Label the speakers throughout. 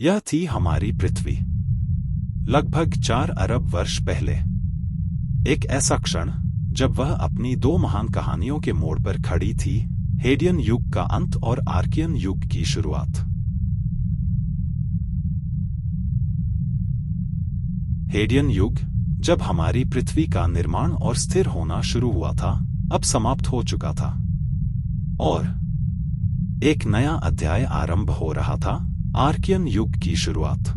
Speaker 1: यह थी हमारी पृथ्वी। लगभग 4 अरब वर्ष पहले। एक ऐसा क्षण जब वह अपनी 2 महान कहानियों के मोड़ पर खड़ी थी, हेडियन युग का अंत और आर्कियन युग की शुरुआत। हेडियन युग, जब हमारी पृथ्वी का निर्माण और स्थिर होना शुरू हुआ था, अब समाप्त हो चुका था और एक नया अध्याय आरंभ हो रहा था, आर्कियन युग की शुरुआत।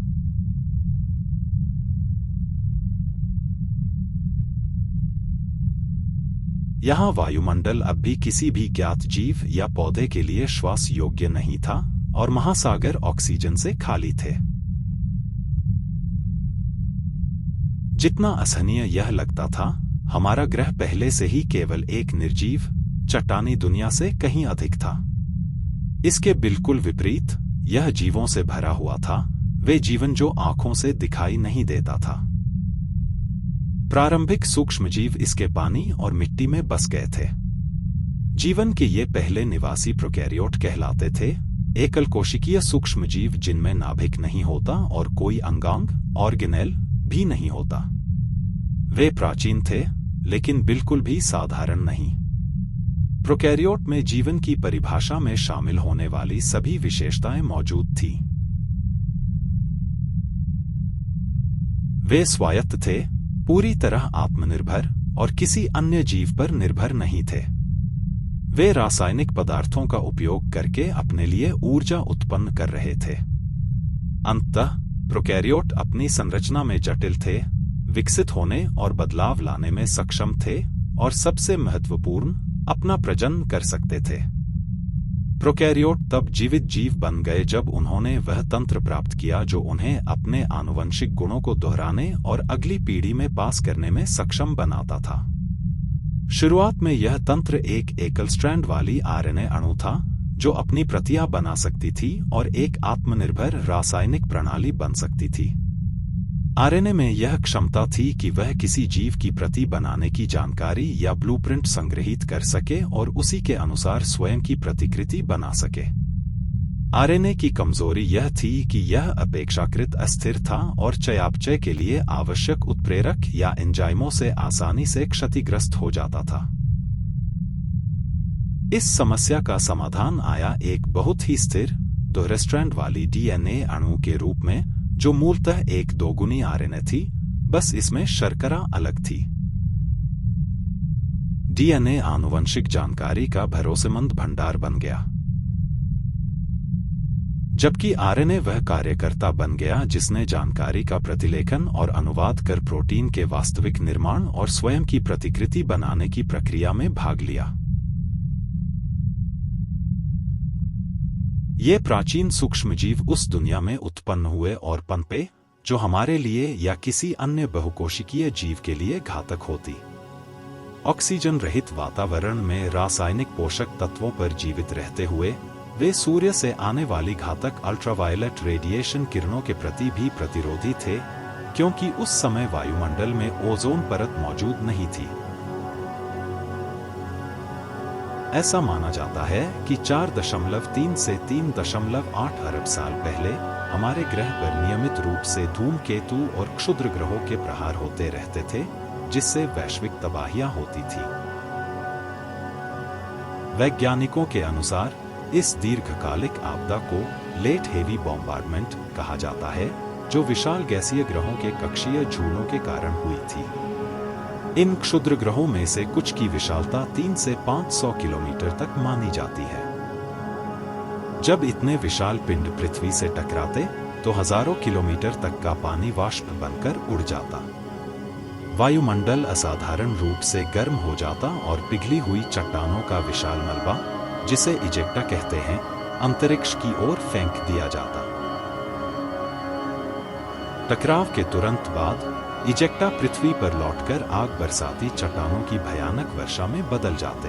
Speaker 1: यहाँ वायुमंडल अब भी किसी भी ज्ञात जीव या पौधे के लिए श्वास योग्य नहीं था और महासागर ऑक्सीजन से खाली थे। जितना असहनीय यह लगता था, हमारा ग्रह पहले से ही केवल एक निर्जीव, चट्टानी दुनिया से कहीं अधिक था। इसके बिल्कुल विपरीत, यह जीवों से भरा हुआ था, वे जीवन जो आंखों से दिखाई नहीं देता था। प्रारंभिक सूक्ष्मजीव इसके पानी और मिट्टी में बस गए थे। जीवन के ये पहले निवासी प्रोकैरियोट कहलाते थे, एकल कोशिकीय सूक्ष्मजीव जिनमें नाभिक नहीं होता और कोई अंगांग, ऑर्गेनेल भी नहीं होता। वे प्राचीन थे, लेकिन बिल्कुल भी साधारण नहीं। प्रोकैरियोट में जीवन की परिभाषा में शामिल होने वाली सभी विशेषताएं मौजूद थीं। वे स्वायत्त थे, पूरी तरह आत्मनिर्भर और किसी अन्य जीव पर निर्भर नहीं थे। वे रासायनिक पदार्थों का उपयोग करके अपने लिए ऊर्जा उत्पन्न कर रहे थे। अंततः प्रोकैरियोट अपनी संरचना में जटिल थे, विकसित होने और बदलाव लाने में सक्षम थे और सबसे महत्वपूर्ण, अपना प्रजनन कर सकते थे। प्रोकैरियोट तब जीवित जीव बन गए जब उन्होंने वह तंत्र प्राप्त किया जो उन्हें अपने आनुवंशिक गुणों को दोहराने और अगली पीढ़ी में पास करने में सक्षम बनाता था। शुरुआत में यह तंत्र एक एकल स्ट्रैंड वाली आरएनए अणु था जो अपनी प्रतियां बना सकती थी और एक आत्मनिर्भर रासायनिक प्रणाली बन सकती थी। आरएनए में यह क्षमता थी कि वह किसी जीव की प्रति बनाने की जानकारी या ब्लूप्रिंट संग्रहित कर सके और उसी के अनुसार स्वयं की प्रतिकृति बना सके। आरएनए की कमजोरी यह थी कि यह अपेक्षाकृत अस्थिर था और चयापचय के लिए आवश्यक उत्प्रेरक या एंजाइमों से आसानी से क्षतिग्रस्त हो जाता था। इस समस्या का समाधान आया एक बहुत ही स्थिर, दोहरे स्ट्रैंड वाली डीएनए अणु के रूप में, जो मूलतः एक दोगुनी आरएनए थी, बस इसमें शर्करा अलग थी। डीएनए आनुवंशिक जानकारी का भरोसेमंद भंडार बन गया, जबकि आरएनए वह कार्यकर्ता बन गया जिसने जानकारी का प्रतिलेखन और अनुवाद कर प्रोटीन के वास्तविक निर्माण और स्वयं की प्रतिकृति बनाने की प्रक्रिया में भाग लिया। ये प्राचीन सूक्ष्मजीव उस दुनिया में उत्पन्न हुए और पनपे जो हमारे लिए या किसी अन्य बहुकोशिकीय जीव के लिए घातक होती। ऑक्सीजन रहित वातावरण में रासायनिक पोषक तत्वों पर जीवित रहते हुए, वे सूर्य से आने वाली घातक अल्ट्रावायलेट रेडिएशन किरणों के प्रति भी प्रतिरोधी थे, क्योंकि उस समय वायुमंडल में ओजोन परत मौजूद नहीं थी। ऐसा माना जाता है कि 4.3 से 3.8 अरब साल पहले हमारे ग्रह पर नियमित रूप से धूमकेतु और क्षुद्र ग्रहों के प्रहार होते रहते थे, जिससे वैश्विक तबाहियां होती थी। वैज्ञानिकों के अनुसार इस दीर्घकालिक आपदा को लेट हेवी बॉम्बार्डमेंट कहा जाता है, जो विशाल गैसीय ग्रहों के कक्षीय झूलों के कारण हुई थी। इन क्षुद्र ग्रहों में से कुछ की विशालता 3 से 500 किलोमीटर तक मानी जाती है। जब इतने विशाल पिंड पृथ्वी से टकराते, तो हजारों किलोमीटर तक का पानी वाष्प बनकर उड़ जाता। वायुमंडल असाधारण रूप से गर्म हो जाता और पिघली हुई चट्टानों का विशाल मलबा, जिसे इजेक्टा कहते हैं, अंतरिक्ष की ओर फेंक दिया जाता। टकराव के तुरंत बाद इजेक्टा पृथ्वी पर लौटकर आग बरसाती चट्टानों की भयानक वर्षा में बदल जाते,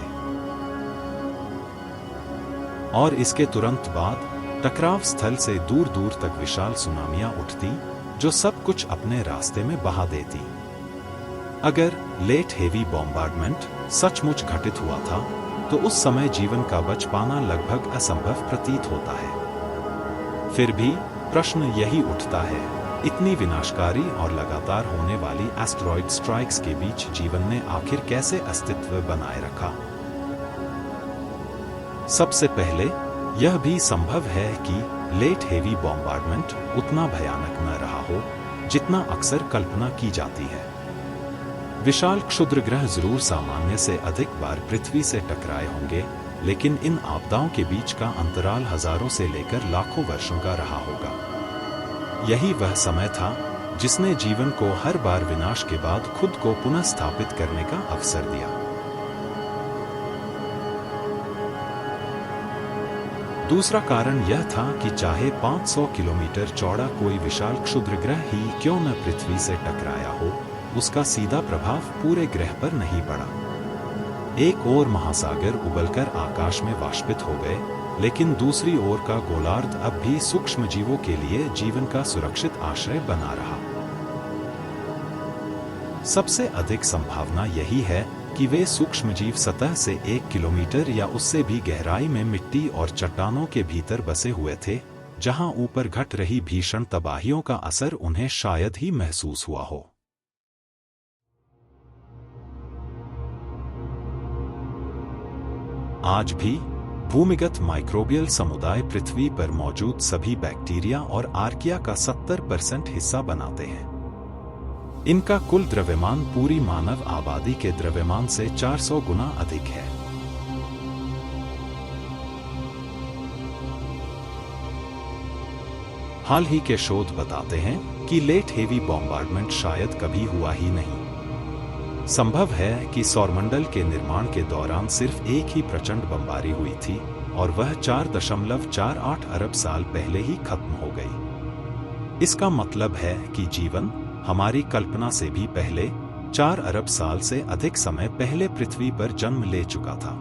Speaker 1: और इसके तुरंत बाद टकराव स्थल से दूर दूर तक विशाल सुनामियां उठती, जो सब कुछ अपने रास्ते में बहा देती। अगर लेट हेवी बॉम्बार्डमेंट सचमुच घटित हुआ था, तो उस समय जीवन का बच पाना लगभग असंभव प्रतीत होता है। फिर भी प्रश्न यही उठता है, इतनी विनाशकारी और लगातार होने वाली एस्टेरॉयड स्ट्राइक्स के बीच जीवन ने आखिर कैसे अस्तित्व बनाए रखा? सबसे पहले यह भी संभव है कि लेट हेवी बॉम्बार्डमेंट उतना भयानक न रहा हो जितना अक्सर कल्पना की जाती है। विशाल क्षुद्रग्रह जरूर सामान्य से अधिक बार पृथ्वी से टकराए होंगे, लेकिन इन आपदाओं के बीच का अंतराल हजारों से लेकर लाखों वर्षों का रहा होगा। यही वह समय था जिसने जीवन को हर बार विनाश के बाद खुद को पुनः स्थापित करने का अवसर दिया। दूसरा कारण यह था कि चाहे 500 किलोमीटर चौड़ा कोई विशाल क्षुद्रग्रह ही क्यों न पृथ्वी से टकराया हो, उसका सीधा प्रभाव पूरे ग्रह पर नहीं पड़ा। एक ओर महासागर उबलकर आकाश में वाष्पित हो गए, लेकिन दूसरी ओर का गोलार्ध अब भी सूक्ष्म जीवों के लिए जीवन का सुरक्षित आश्रय बना रहा। सबसे अधिक संभावना यही है कि वे सूक्ष्मजीव सतह से 1 किलोमीटर या उससे भी गहराई में मिट्टी और चट्टानों के भीतर बसे हुए थे, जहां ऊपर घट रही भीषण तबाहियों का असर उन्हें शायद ही महसूस हुआ हो। आज भी भूमिगत माइक्रोबियल समुदाय पृथ्वी पर मौजूद सभी बैक्टीरिया और आर्किया का 70% हिस्सा बनाते हैं। इनका कुल द्रव्यमान पूरी मानव आबादी के द्रव्यमान से 400 गुना अधिक है। हाल ही के शोध बताते हैं कि लेट हेवी बॉम्बार्डमेंट शायद कभी हुआ ही नहीं। संभव है कि सौरमंडल के निर्माण के दौरान सिर्फ एक ही प्रचंड बमबारी हुई थी और वह 4.48 अरब साल पहले ही खत्म हो गई। इसका मतलब है कि जीवन हमारी कल्पना से भी पहले 4 अरब साल से अधिक समय पहले पृथ्वी पर जन्म ले चुका था।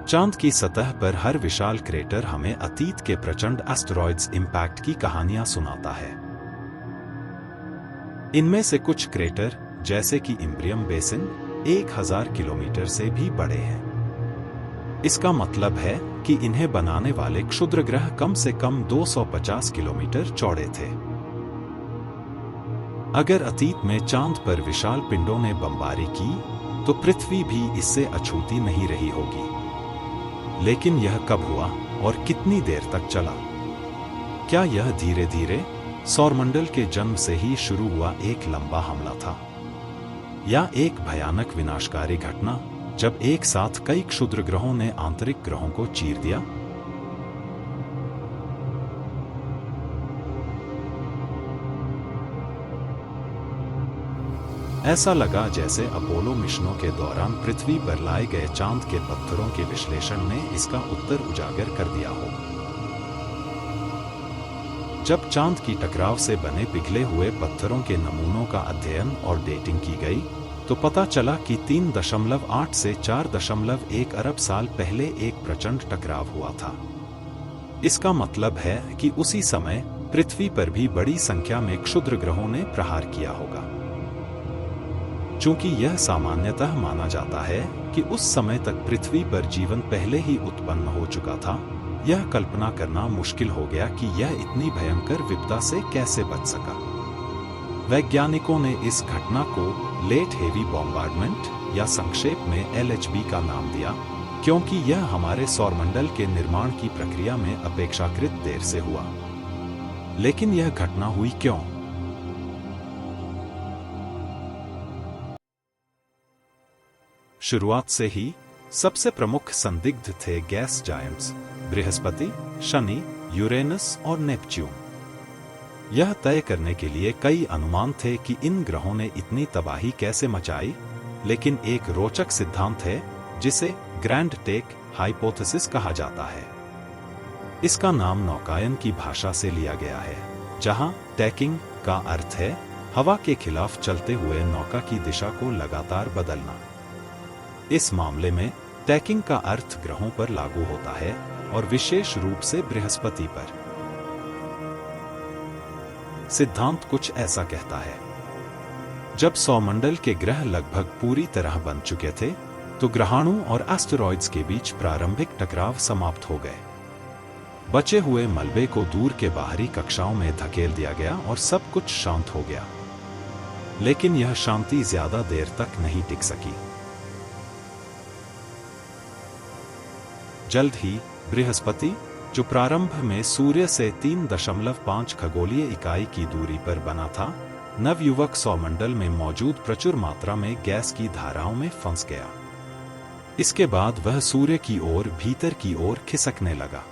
Speaker 1: चांद की सतह पर हर विशाल क्रेटर हमें अतीत के प्रचंड एस्टेरॉयड्स इंपैक्ट की कहानियां सुनाता है। इनमें से कुछ क्रेटर, जैसे कि इम्ब्रियम बेसिन, 1000 किलोमीटर से भी बड़े हैं। इसका मतलब है कि इन्हें बनाने वाले क्षुद्रग्रह कम से कम 250 किलोमीटर चौड़े थे। अगर अतीत में चांद पर विशाल पिंडों ने बमबारी की, तो पृथ्वी भी इससे अछूती नहीं रही होगी। लेकिन यह कब हुआ और कितनी देर तक चला? क्या यह धीरे धीरे सौरमंडल के जन्म से ही शुरू हुआ एक लंबा हमला था, या एक भयानक विनाशकारी घटना जब एक साथ कई क्षुद्र ग्रहों ने आंतरिक ग्रहों को चीर दिया? ऐसा लगा जैसे अपोलो मिशनों के दौरान पृथ्वी पर लाए गए चांद के पत्थरों के विश्लेषण ने इसका उत्तर उजागर कर दिया हो। जब चांद की टकराव से बने पिघले हुए पत्थरों के नमूनों का अध्ययन और डेटिंग की गई, तो पता चला कि 3.8 से 4.1 अरब साल पहले एक प्रचंड टकराव हुआ था। इसका मतलब है कि उसी समय पृथ्वी पर भी बड़ी संख्या में क्षुद्र ग्रहों ने प्रहार किया होगा। चूंकि यह सामान्यतः माना जाता है कि उस समय तक पृथ्वी पर जीवन पहले ही उत्पन्न हो चुका था, यह कल्पना करना मुश्किल हो गया कि यह इतनी भयंकर विपदा से कैसे बच सका। वैज्ञानिकों ने इस घटना को लेट हेवी बॉम्बार्डमेंट या संक्षेप में LHB का नाम दिया, क्योंकि यह हमारे सौरमंडल के निर्माण की प्रक्रिया में अपेक्षाकृत देर से हुआ। लेकिन यह घटना हुई क्यों? शुरुआत से ही सबसे प्रमुख संदिग्ध थे gas giants Brihaspati, Shani, Uranus और नेपच्यून। यह तय करने के लिए कई अनुमान थे कि इन ग्रहों ने इतनी तबाही कैसे मचाई, लेकिन एक रोचक सिद्धांत है जिसे ग्रैंड टेक हाइपोथेसिस कहा जाता है। इसका नाम नौकायन की भाषा से लिया गया है, जहां टैकिंग का अर्थ है हवा के खिलाफ चलते हुए नौका की दिशा को लगातार बदलना। इस मामले में टैकिंग का अर्थ ग्रहों पर लागू होता है और विशेष रूप से बृहस्पति पर। सिद्धांत कुछ ऐसा कहता है, जब सौरमंडल के ग्रह लगभग पूरी तरह बन चुके थे, तो ग्रहाणु और एस्टेरॉयड्स के बीच प्रारंभिक टकराव समाप्त हो गए। बचे हुए मलबे को दूर के बाहरी कक्षाओं में धकेल दिया गया और सब कुछ शांत हो गया। लेकिन यह शांति ज्यादा देर तक नहीं टिक सकी। जल्द ही बृहस्पति, जो प्रारंभ में सूर्य से 3.5 खगोलीय इकाई की दूरी पर बना था, नवयुवक सौरमंडल में मौजूद प्रचुर मात्रा में गैस की धाराओं में फंस गया। इसके बाद वह सूर्य की ओर भीतर की ओर खिसकने लगा।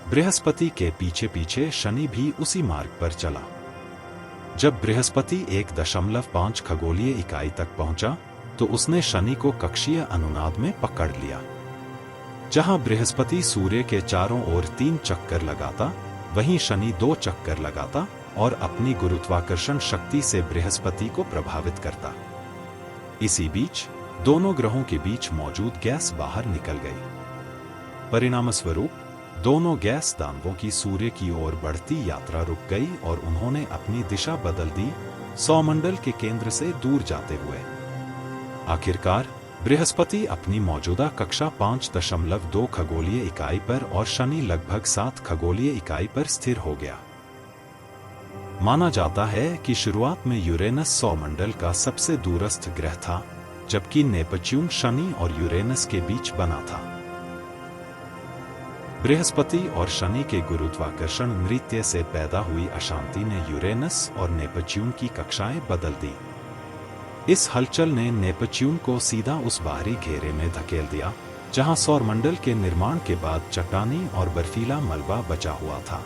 Speaker 1: बृहस्पति के पीछे पीछे शनि भी उसी मार्ग पर चला। जब बृहस्पति 1.5 खगोलीय इकाई तक पहुंचा तो उसने शनि को कक्षीय अनुनाद में पकड़ लिया। जहां बृहस्पति सूर्य के चारों ओर 3 चक्कर लगाता, वहीं शनि 2 चक्कर लगाता और अपनी गुरुत्वाकर्षण शक्ति से बृहस्पति को प्रभावित करता। इसी बीच दोनों ग्रहों के बीच मौजूद गैस बाहर निकल गई। परिणामस्वरूप दोनों गैस दानवों की सूर्य की ओर बढ़ती यात्रा रुक गई और उन्होंने अपनी दिशा बदल दी, सौरमंडल के केंद्र से दूर जाते हुए। आखिरकार बृहस्पति अपनी मौजूदा कक्षा 5.2 खगोलीय इकाई पर और शनि लगभग 7 खगोलीय इकाई पर स्थिर हो गया। माना जाता है कि शुरुआत में यूरेनस सौरमंडल का सबसे दूरस्थ ग्रह था, जबकि नेपच्यून शनि और यूरेनस के बीच बना था। बृहस्पति और शनि के गुरुत्वाकर्षण नृत्य से पैदा हुई अशांति ने यूरेनस और नेपच्यून की कक्षाएं बदल दी। इस हलचल ने नेपच्यून को सीधा उस बाहरी घेरे में धकेल दिया, जहां सौरमंडल के निर्माण के बाद चट्टानी और बर्फीला मलबा बचा हुआ था।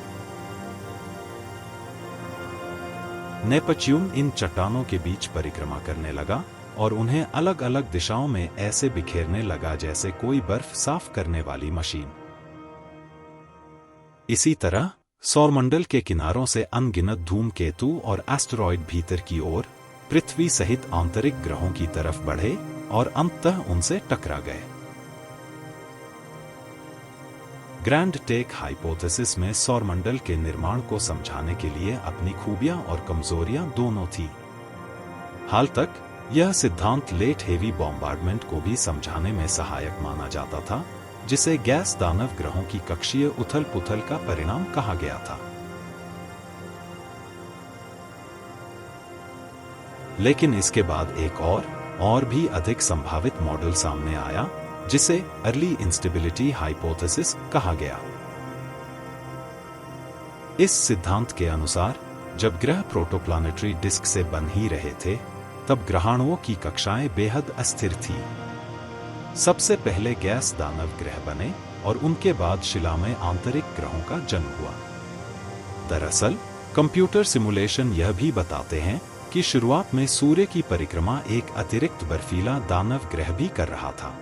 Speaker 1: नेपच्यून इन चट्टानों के बीच परिक्रमा करने लगा और उन्हें अलग अलग दिशाओं में ऐसे बिखेरने लगा जैसे कोई बर्फ साफ करने वाली मशीन। इसी तरह सौरमंडल के किनारों से अनगिनत धूमकेतु और एस्टेरॉयड भीतर की ओर पृथ्वी सहित आंतरिक ग्रहों की तरफ बढ़े और अंततः उनसे टकरा गए। ग्रैंड टेक हाइपोथेसिस में सौरमंडल के निर्माण को समझाने के लिए अपनी खूबियां और कमजोरियां दोनों थी। हाल तक यह सिद्धांत लेट हेवी बॉम्बार्डमेंट को भी समझाने में सहायक माना जाता था, जिसे गैस दानव ग्रहों की कक्षीय उथल-पुथल का परिणाम कहा गया था। लेकिन इसके बाद एक और भी अधिक संभावित मॉडल सामने आया, जिसे अर्ली इंस्टेबिलिटी हाइपोथेसिस कहा गया। इस सिद्धांत के अनुसार जब ग्रह प्रोटोप्लानेटरी डिस्क से बन ही रहे थे, तब ग्रहाणुओं की कक्षाएं बेहद अस्थिर थीं। सबसे पहले गैस दानव ग्रह बने और उनके बाद शिलामय आंतरिक ग्रहों का जन्म हुआ। दरअसल कंप्यूटर सिमुलेशन यह भी बताते हैं कि शुरुआत में सूर्य की परिक्रमा एक अतिरिक्त बर्फीला दानव ग्रह भी कर रहा था।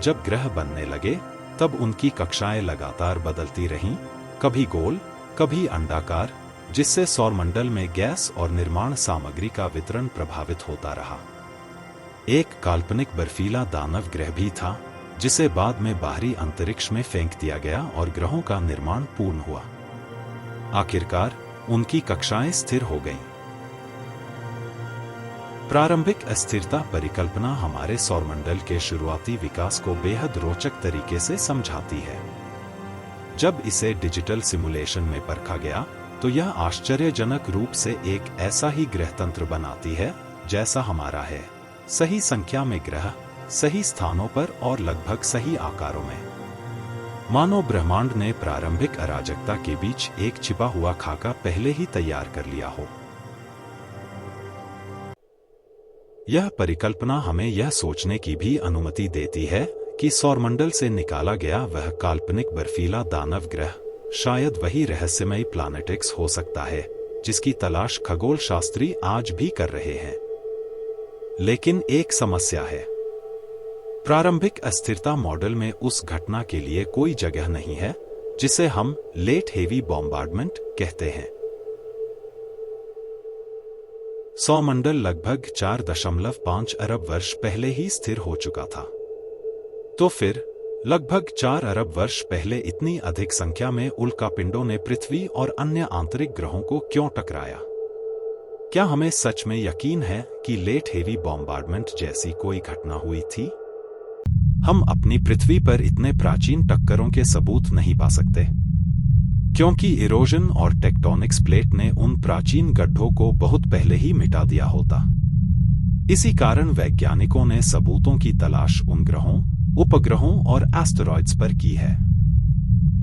Speaker 1: जब ग्रह बनने लगे, तब उनकी कक्षाएं लगातार बदलती रहीं, कभी गोल, कभी अंडाकार, जिससे सौरमंडल में गैस और निर्माण सामग्री का वितरण प्रभावित होता रहा। एक काल्पनिक बर्फीला दानव ग्रह भी था, जिसे बाद में बाहरी अंतरिक्ष में फेंक दिया गया और ग्रहों का निर्माण पूर्ण हुआ। आखिरकार उनकी कक्षाएं स्थिर हो गईं। प्रारंभिक अस्थिरता परिकल्पना हमारे सौरमंडल के शुरुआती विकास को बेहद रोचक तरीके से समझाती है। जब इसे डिजिटल सिमुलेशन में परखा गया, तो यह आश्चर्यजनक रूप से एक ऐसा ही ग्रह तंत्र बनाती है जैसा हमारा है। सही संख्या में ग्रह, सही स्थानों पर और लगभग सही आकारों में। मानो ब्रह्मांड ने प्रारंभिक अराजकता के बीच एक छिपा हुआ खाका पहले ही तैयार कर लिया हो। यह परिकल्पना हमें यह सोचने की भी अनुमति देती है कि सौरमंडल से निकाला गया वह काल्पनिक बर्फीला दानव ग्रह शायद वही रहस्यमयी प्लैनेट एक्स हो सकता है, जिसकी तलाश खगोल शास्त्री आज भी कर रहे हैं। लेकिन एक समस्या है। प्रारंभिक अस्थिरता मॉडल में उस घटना के लिए कोई जगह नहीं है जिसे हम लेट हेवी बॉम्बार्डमेंट कहते हैं। सौरमंडल लगभग 4.5 अरब वर्ष पहले ही स्थिर हो चुका था। तो फिर लगभग 4 अरब वर्ष पहले इतनी अधिक संख्या में उल्कापिंडों ने पृथ्वी और अन्य आंतरिक ग्रहों को क्यों टकराया? क्या हमें सच में यकीन है कि लेट हेवी बॉम्बार्डमेंट जैसी कोई घटना हुई थी? हम अपनी पृथ्वी पर इतने प्राचीन टक्करों के सबूत नहीं पा सकते, क्योंकि इरोजन और टेक्टोनिक्स प्लेट ने उन प्राचीन गड्ढों को बहुत पहले ही मिटा दिया होता। इसी कारण वैज्ञानिकों ने सबूतों की तलाश उन ग्रहों, उपग्रहों और एस्टेरॉइड्स पर की है,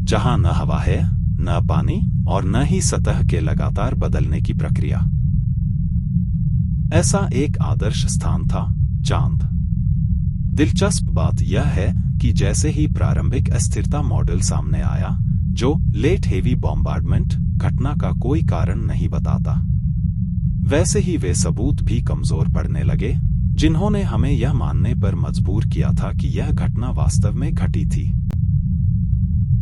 Speaker 1: जहां न हवा है, न पानी और न ही सतह के लगातार बदलने की प्रक्रिया। ऐसा एक आदर्श स्थान था चांद। दिलचस्प बात यह है कि जैसे ही प्रारंभिक अस्थिरता मॉडल सामने आया, जो लेट हेवी बॉम्बार्डमेंट घटना का कोई कारण नहीं बताता, वैसे ही वे सबूत भी कमजोर पड़ने लगे, जिन्होंने हमें यह मानने पर मजबूर किया था कि यह घटना वास्तव में घटी थी।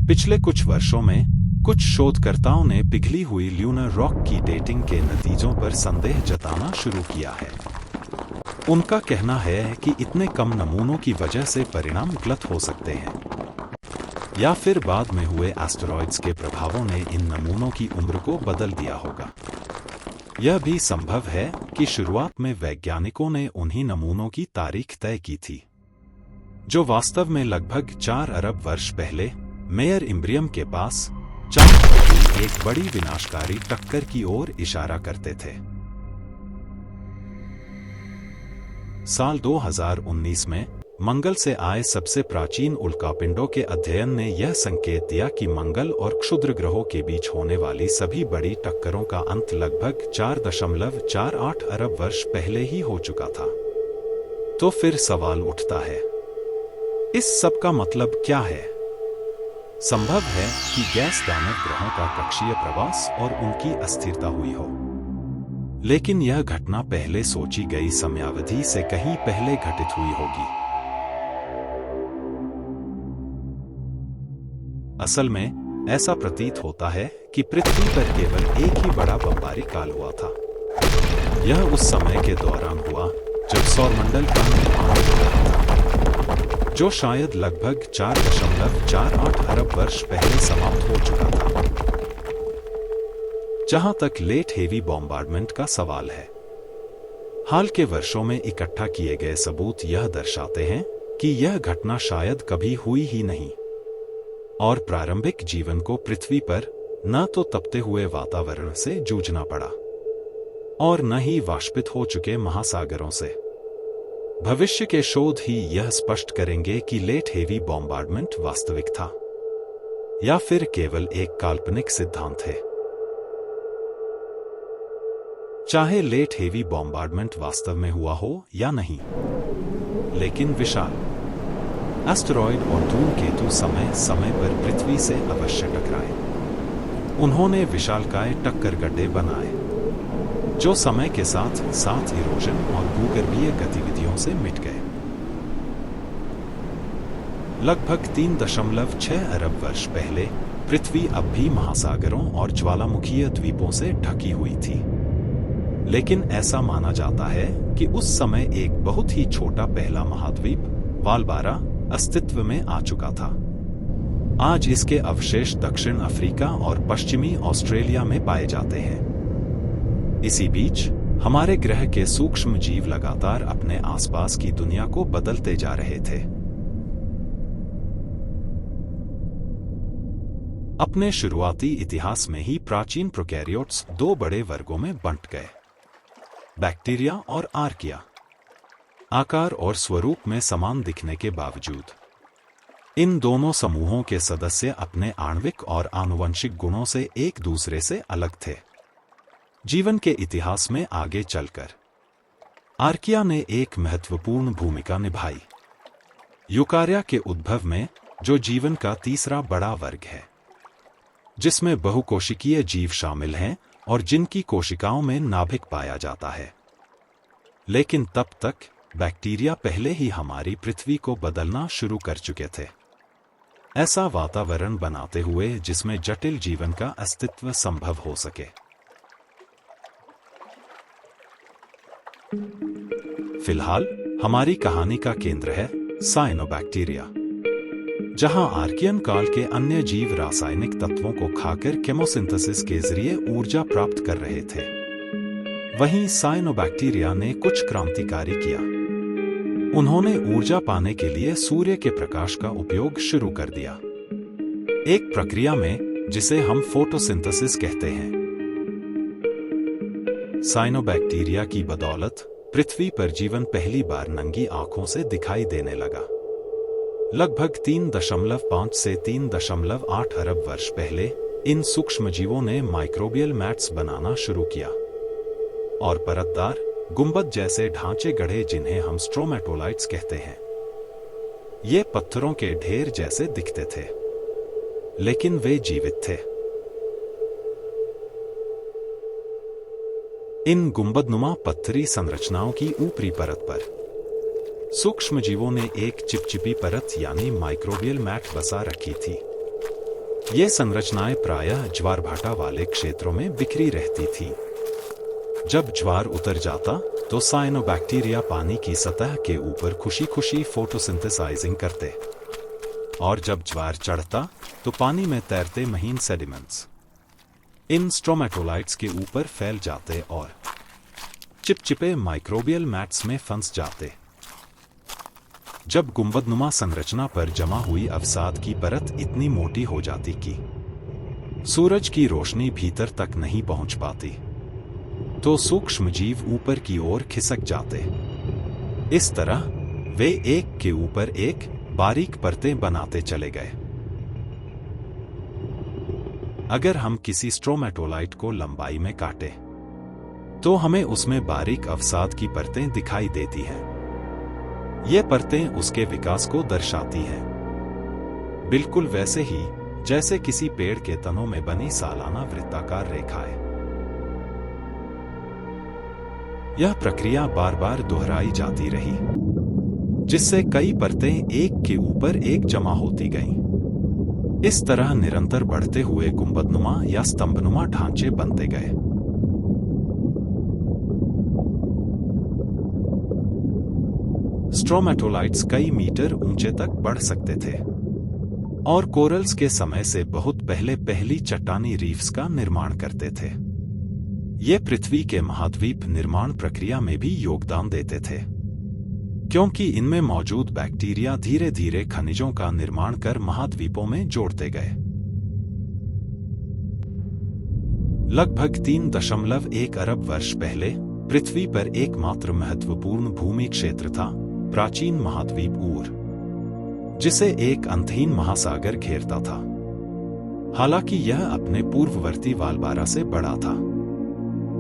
Speaker 1: पिछले कुछ वर्षों में कुछ शोधकर्ताओं ने पिघली हुई ल्यूनर रॉक की डेटिंग के नतीजों पर संदेह जताना शुरू किया है। उनका कहना है कि इतने कम नमूनों की वजह से परिणाम गलत हो सकते हैं, या फिर बाद में हुए एस्टेरॉइड्स के प्रभावों ने इन नमूनों की उम्र को बदल दिया होगा। यह भी संभव है कि शुरुआत में वैज्ञानिकों ने उन्हीं नमूनों की तारीख तय की थी, जो वास्तव में लगभग 4 अरब वर्ष पहले मेयर इम्ब्रियम के पास चांद पर हुई एक बड़ी विनाशकारी टक्कर की ओर इशारा करते थे। साल 2019 में मंगल से आए सबसे प्राचीन उल्कापिंडों के अध्ययन ने यह संकेत दिया कि मंगल और क्षुद्र ग्रहों के बीच होने वाली सभी बड़ी टक्करों का अंत लगभग 4.48 अरब वर्ष पहले ही हो चुका था। तो फिर सवाल उठता है, इस सब का मतलब क्या है? संभव है कि गैस दानव ग्रहों का कक्षीय प्रवास और उनकी अस्थिरता हुई हो, लेकिन यह घटना पहले सोची गई समयावधि से कहीं पहले घटित हुई होगी। असल में ऐसा प्रतीत होता है कि पृथ्वी पर केवल एक ही बड़ा बमबारी काल हुआ था। यह उस समय के दौरान हुआ जब सौरमंडल का निर्माण हो रहा था, जो शायद लगभग 4.48 अरब वर्ष पहले समाप्त हो चुका था। जहां तक लेट हेवी बॉम्बार्डमेंट का सवाल है, हाल के वर्षों में इकट्ठा किए गए सबूत यह दर्शाते हैं कि यह घटना शायद कभी हुई ही नहीं, और प्रारंभिक जीवन को पृथ्वी पर न तो तपते हुए वातावरण से जूझना पड़ा और न ही वाष्पित हो चुके महासागरों से। भविष्य के शोध ही यह स्पष्ट करेंगे कि लेट हेवी बॉम्बार्डमेंट वास्तविक था या फिर केवल एक काल्पनिक सिद्धांत है। चाहे लेट हेवी बॉम्बार्डमेंट वास्तव में हुआ हो या नहीं, लेकिन विशाल एस्टेरॉइड और धूमकेतु समय समय पर पृथ्वी से अवश्य टकराए। उन्होंने विशालकाय टक्कर गड्ढे बनाए, जो समय के साथ साथ इरोजन और भूगर्भीय गतिविधियों से मिट गए। लगभग 3.6 अरब वर्ष पहले पृथ्वी अब भी महासागरों और ज्वालामुखीय द्वीपों से ढकी हुई थी, लेकिन ऐसा माना जाता है कि उस समय एक बहुत ही छोटा पहला महाद्वीप वालबारा अस्तित्व में आ चुका था। आज इसके अवशेष दक्षिण अफ्रीका और पश्चिमी ऑस्ट्रेलिया में पाए जाते हैं। इसी बीच हमारे ग्रह के सूक्ष्म जीव लगातार अपने आसपास की दुनिया को बदलते जा रहे थे। अपने शुरुआती इतिहास में ही प्राचीन प्रोकैरियोट्स 2 बड़े वर्गों में बंट गए, बैक्टीरिया और आर्किया। आकार और स्वरूप में समान दिखने के बावजूद इन दोनों समूहों के सदस्य अपने आणविक और आनुवंशिक गुणों से एक दूसरे से अलग थे। जीवन के इतिहास में आगे चलकर आर्किया ने एक महत्वपूर्ण भूमिका निभाई, यूकार्या के उद्भव में, जो जीवन का तीसरा बड़ा वर्ग है, जिसमें बहुकोशिकीय जीव शामिल हैं और जिनकी कोशिकाओं में नाभिक पाया जाता है। लेकिन तब तक बैक्टीरिया पहले ही हमारी पृथ्वी को बदलना शुरू कर चुके थे, ऐसा वातावरण बनाते हुए जिसमें जटिल जीवन का अस्तित्व संभव हो सके। फिलहाल हमारी कहानी का केंद्र है साइनोबैक्टीरिया, जहां आर्कियन काल के अन्य जीव रासायनिक तत्वों को खाकर केमोसिंथेसिस के जरिए ऊर्जा प्राप्त कर रहे थे। वहीं साइनोबैक्टीरिया ने कुछ क्रांतिकारी किया। उन्होंने ऊर्जा पाने के लिए सूर्य के प्रकाश का उपयोग शुरू कर दिया, एक प्रक्रिया में जिसे हम फोटोसिंथेसिस कहते हैं। साइनोबैक्टीरिया की बदौलत पृथ्वी पर जीवन पहली बार नंगी आंखों से दिखाई देने लगा। लगभग 3.5 से 3.8 अरब वर्ष पहले इन सूक्ष्मजीवों ने माइक्रोबियल मैट्स बनाना शुरू किया और परतदार गुंबद जैसे ढांचे गढ़े जिन्हें हम स्ट्रोमेटोलाइट्स कहते हैं। ये पत्थरों के ढेर जैसे दिखते थे, लेकिन वे जीवित थे। इन गुंबदनुमा पत्थरी संरचनाओं की ऊपरी परत पर सूक्ष्मजीवों ने एक चिपचिपी परत यानी माइक्रोबियल मैट बसा रखी थी। ये संरचनाएं प्रायः ज्वारभाटा वाले क्षेत्रों में बिखरी रहती थी। जब ज्वार उतर जाता तो साइनोबैक्टीरिया पानी की सतह के ऊपर खुशी खुशी फोटोसिंथेसाइजिंग करते, और जब ज्वार चढ़ता तो पानी में तैरते महीन सेडिमेंट्स इन स्ट्रोमेटोलाइट्स के ऊपर फैल जाते और चिपचिपे माइक्रोबियल मैट्स में फंस जाते। जब गुंबदनुमा संरचना पर जमा हुई अवसाद की परत इतनी मोटी हो जाती कि सूरज की रोशनी भीतर तक नहीं पहुंच पाती, तो सूक्ष्मजीव ऊपर की ओर खिसक जाते। इस तरह वे एक के ऊपर एक बारीक परतें बनाते चले गए। अगर हम किसी स्ट्रोमेटोलाइट को लंबाई में काटें, तो हमें उसमें बारीक अवसाद की परतें दिखाई देती हैं। ये परतें उसके विकास को दर्शाती हैं, बिल्कुल वैसे ही जैसे किसी पेड़ के तनों में बनी सालाना वृत्ताकार रेखाएं। यह प्रक्रिया बार बार दोहराई जाती रही, जिससे कई परतें एक के ऊपर एक जमा होती गईं। इस तरह निरंतर बढ़ते हुए गुंबदनुमा या स्तंभनुमा ढांचे बनते गए। स्ट्रोमेटोलाइट्स कई मीटर ऊंचे तक बढ़ सकते थे और कोरल्स के समय से बहुत पहले पहली चट्टानी रीफ्स का निर्माण करते थे। ये पृथ्वी के महाद्वीप निर्माण प्रक्रिया में भी योगदान देते थे, क्योंकि इनमें मौजूद बैक्टीरिया धीरे धीरे खनिजों का निर्माण कर महाद्वीपों में जोड़ते गए। लगभग 3.1 अरब वर्ष पहले पृथ्वी पर एकमात्र महत्वपूर्ण भूमि क्षेत्र था प्राचीन महाद्वीप ऊर, जिसे एक अंतहीन महासागर घेरता था। हालांकि यह अपने पूर्ववर्ती वालबारा से बड़ा था,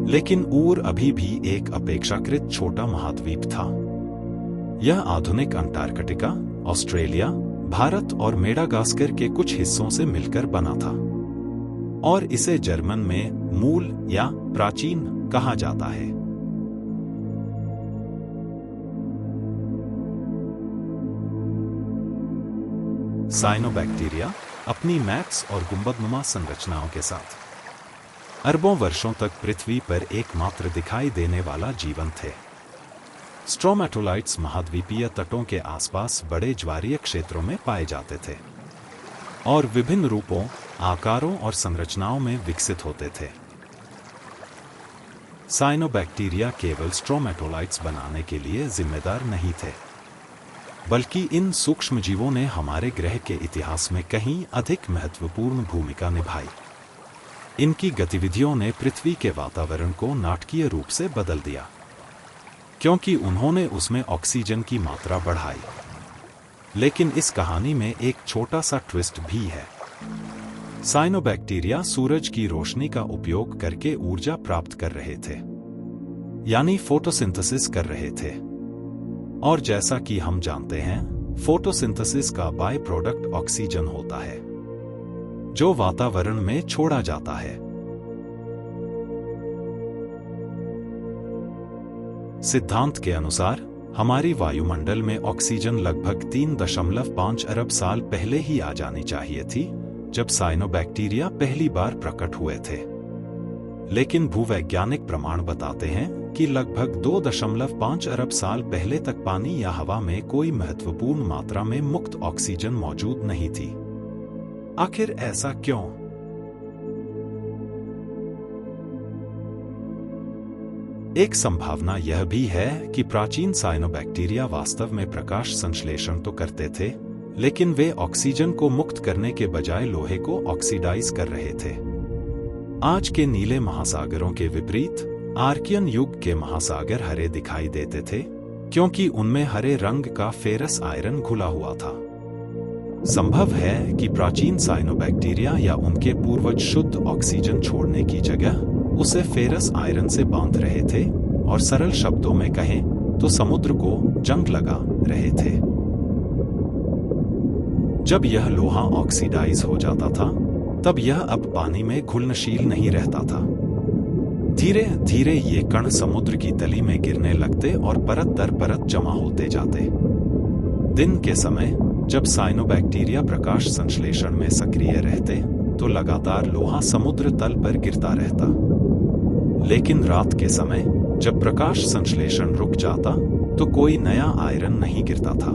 Speaker 1: लेकिन ऊर अभी भी एक अपेक्षाकृत छोटा महाद्वीप था। यह आधुनिक अंटार्कटिका, ऑस्ट्रेलिया, भारत और मेडागास्कर के कुछ हिस्सों से मिलकर बना था, और इसे जर्मन में मूल या प्राचीन कहा जाता है। साइनोबैक्टीरिया अपनी मैट्स और गुंबदनुमा संरचनाओं के साथ अरबों वर्षों तक पृथ्वी पर एकमात्र दिखाई देने वाला जीवन थे। स्ट्रोमेटोलाइट्स महाद्वीपीय तटों के आसपास बड़े ज्वारीय क्षेत्रों में पाए जाते थे और विभिन्न रूपों, आकारों और संरचनाओं में विकसित होते थे। साइनोबैक्टीरिया केवल स्ट्रोमेटोलाइट्स बनाने के लिए जिम्मेदार नहीं थे, बल्कि इन सूक्ष्मजीवों ने हमारे ग्रह के इतिहास में कहीं अधिक महत्वपूर्ण भूमिका निभाई। इनकी गतिविधियों ने पृथ्वी के वातावरण को नाटकीय रूप से बदल दिया, क्योंकि उन्होंने उसमें ऑक्सीजन की मात्रा बढ़ाई। लेकिन इस कहानी में एक छोटा सा ट्विस्ट भी है। साइनोबैक्टीरिया सूरज की रोशनी का उपयोग करके ऊर्जा प्राप्त कर रहे थे, यानी फोटोसिंथेसिस कर रहे थे। और जैसा कि हम जानते हैं, फोटोसिंथेसिस का बाय प्रोडक्ट ऑक्सीजन होता है, जो वातावरण में छोड़ा जाता है। सिद्धांत के अनुसार हमारी वायुमंडल में ऑक्सीजन लगभग 3.5 अरब साल पहले ही आ जानी चाहिए थी, जब साइनोबैक्टीरिया पहली बार प्रकट हुए थे। लेकिन भूवैज्ञानिक प्रमाण बताते हैं कि लगभग 2.5 अरब साल पहले तक पानी या हवा में कोई महत्वपूर्ण मात्रा में मुक्त ऑक्सीजन मौजूद नहीं थी। आखिर ऐसा क्यों? एक संभावना यह भी है कि प्राचीन साइनोबैक्टीरिया वास्तव में प्रकाश संश्लेषण तो करते थे, लेकिन वे ऑक्सीजन को मुक्त करने के बजाय लोहे को ऑक्सीडाइज कर रहे थे। आज के नीले महासागरों के विपरीत आर्कियन युग के महासागर हरे दिखाई देते थे, क्योंकि उनमें हरे रंग का फेरस आयरन घुला हुआ था। संभव है कि प्राचीन साइनोबैक्टीरिया या उनके पूर्वज शुद्ध ऑक्सीजन छोड़ने की जगह उसे फेरस आयरन से बांध रहे थे, और सरल शब्दों में कहें तो समुद्र को जंग लगा रहे थे। जब यह लोहा ऑक्सीडाइज हो जाता था, तब यह अब पानी में घुलनशील नहीं रहता था। धीरे धीरे ये कण समुद्र की तली में गिरने लगते और परत दर परत जमा होते जाते। दिन के समय जब साइनोबैक्टीरिया प्रकाश संश्लेषण में सक्रिय रहते, तो लगातार लोहा समुद्र तल पर गिरता रहता। लेकिन रात के समय जब प्रकाश संश्लेषण रुक जाता, तो कोई नया आयरन नहीं गिरता था।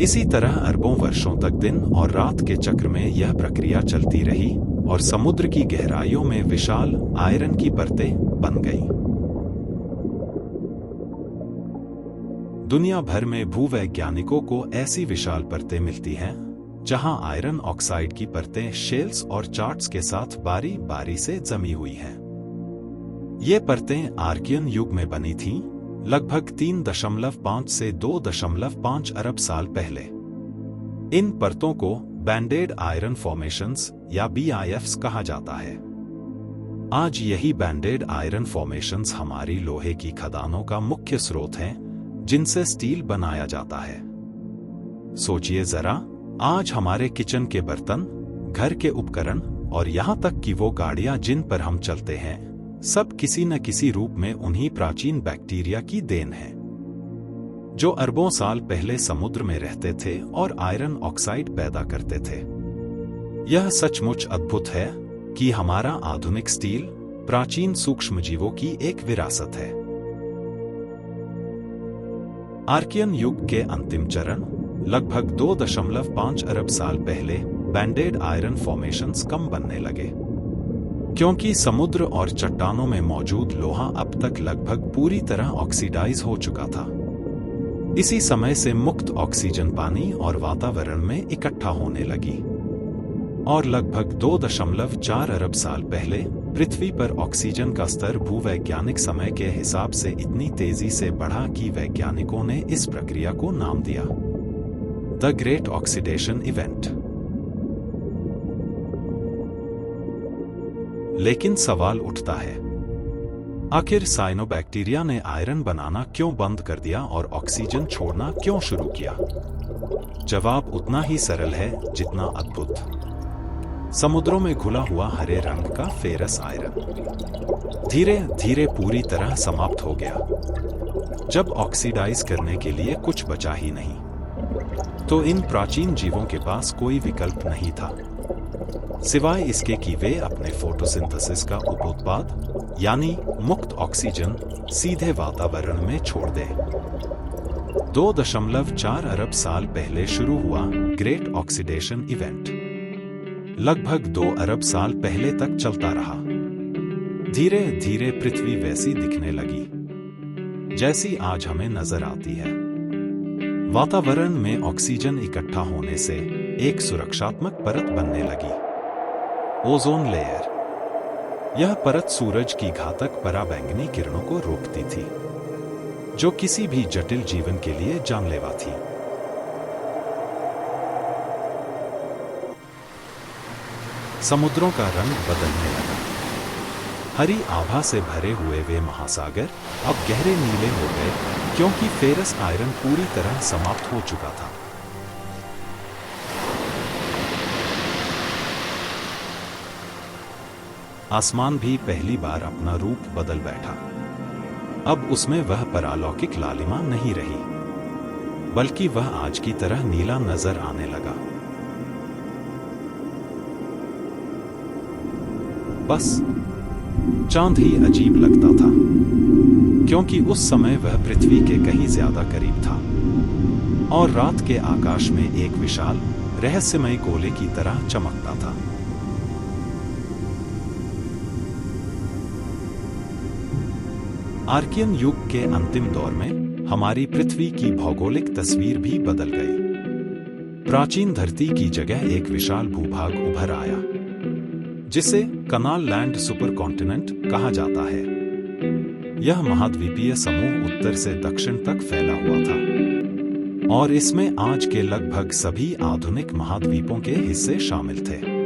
Speaker 1: इसी तरह अरबों वर्षों तक दिन और रात के चक्र में यह प्रक्रिया चलती रही, और समुद्र की गहराइयों में विशाल आयरन की परतें बन गईं। दुनिया भर में भूवैज्ञानिकों को ऐसी विशाल परतें मिलती हैं, जहां आयरन ऑक्साइड की परतें शेल्स और चार्ट्स के साथ बारी बारी से जमी हुई हैं। ये परतें आर्कियन युग में बनी थीं, लगभग 3.5 से 2.5 अरब साल पहले। इन परतों को बैंडेड आयरन फॉर्मेशंस या BIFs कहा जाता है। आज यही बैंडेड आयरन फॉर्मेशंस हमारी लोहे की खदानों का मुख्य स्रोत हैं, जिनसे स्टील बनाया जाता है। सोचिए जरा, आज हमारे किचन के बर्तन, घर के उपकरण और यहां तक कि वो गाड़ियां जिन पर हम चलते हैं, सब किसी न किसी रूप में उन्हीं प्राचीन बैक्टीरिया की देन है, जो अरबों साल पहले समुद्र में रहते थे और आयरन ऑक्साइड पैदा करते थे। यह सचमुच अद्भुत है कि हमारा आधुनिक स्टील प्राचीन सूक्ष्मजीवों की एक विरासत है। आर्कियन युग के अंतिम चरण, लगभग 2.5 अरब साल पहले, बैंडेड आयरन फॉर्मेशंस कम बनने लगे, क्योंकि समुद्र और चट्टानों में मौजूद लोहा अब तक लगभग पूरी तरह ऑक्सीडाइज हो चुका था। इसी समय से मुक्त ऑक्सीजन पानी और वातावरण में इकट्ठा होने लगी, और लगभग 2.4 अरब साल पहले पृथ्वी पर ऑक्सीजन का स्तर भूवैज्ञानिक समय के हिसाब से इतनी तेजी से बढ़ा कि वैज्ञानिकों ने इस प्रक्रिया को नाम दिया द ग्रेट ऑक्सीडेशन इवेंट। लेकिन सवाल उठता है, आखिर साइनोबैक्टीरिया ने आयरन बनाना क्यों बंद कर दिया और ऑक्सीजन छोड़ना क्यों शुरू किया? जवाब उतना ही सरल है जितना अद्भुत। समुद्रों में घुला हुआ हरे रंग का फेरस आयरन धीरे धीरे पूरी तरह समाप्त हो गया। जब ऑक्सीडाइज करने के लिए कुछ बचा ही नहीं, तो इन प्राचीन जीवों के पास कोई विकल्प नहीं था, सिवाय इसके कि वे अपने फोटोसिंथेसिस का उपोत्पाद यानी मुक्त ऑक्सीजन सीधे वातावरण में छोड़ दें। 2.4 अरब साल पहले शुरू हुआ ग्रेट ऑक्सीडेशन इवेंट लगभग 2 अरब साल पहले तक चलता रहा। धीरे धीरे पृथ्वी वैसी दिखने लगी जैसी आज हमें नजर आती है। वातावरण में ऑक्सीजन इकट्ठा होने से एक सुरक्षात्मक परत बनने लगी, ओजोन लेयर। यह परत सूरज की घातक पराबैंगनी किरणों को रोकती थी, जो किसी भी जटिल जीवन के लिए जानलेवा थी। समुद्रों का रंग बदलने लगा। हरी आभा से भरे हुए वे महासागर अब गहरे नीले हो गए, क्योंकि फेरस आयरन पूरी तरह समाप्त हो चुका था। आसमान भी पहली बार अपना रूप बदल बैठा। अब उसमें वह परालौकिक लालिमा नहीं रही, बल्कि वह आज की तरह नीला नजर आने लगा। बस चांद ही अजीब लगता था, क्योंकि उस समय वह पृथ्वी के कहीं ज्यादा करीब था, और रात के आकाश में एक विशाल रहस्यमय गोले की तरह चमकता था। आर्कियन युग के अंतिम दौर में हमारी पृथ्वी की भौगोलिक तस्वीर भी बदल गई। प्राचीन धरती की जगह एक विशाल भूभाग उभर आया, जिसे कनाल लैंड सुपर कॉन्टिनेंट कहा जाता है। यह महाद्वीपीय समूह उत्तर से दक्षिण तक फैला हुआ था और इसमें आज के लगभग सभी आधुनिक महाद्वीपों के हिस्से शामिल थे।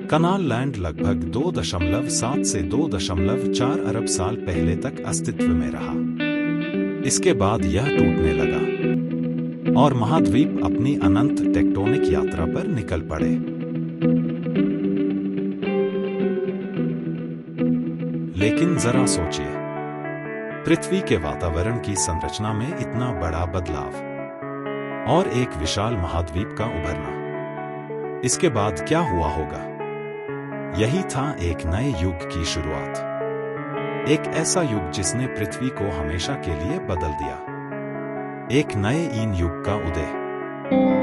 Speaker 1: कनाल लैंड लगभग 2.7 से 2.4 अरब साल पहले तक अस्तित्व में रहा। इसके बाद यह टूटने लगा और महाद्वीप अपनी अनंत टेक्टोनिक यात्रा पर निकल पड़े। लेकिन जरा सोचिए, पृथ्वी के वातावरण की संरचना में इतना बड़ा बदलाव और एक विशाल महाद्वीप का उभरना, इसके बाद क्या हुआ होगा? यही था एक नए युग की शुरुआत, एक ऐसा युग जिसने पृथ्वी को हमेशा के लिए बदल दिया, एक नए ईन युग का उदय।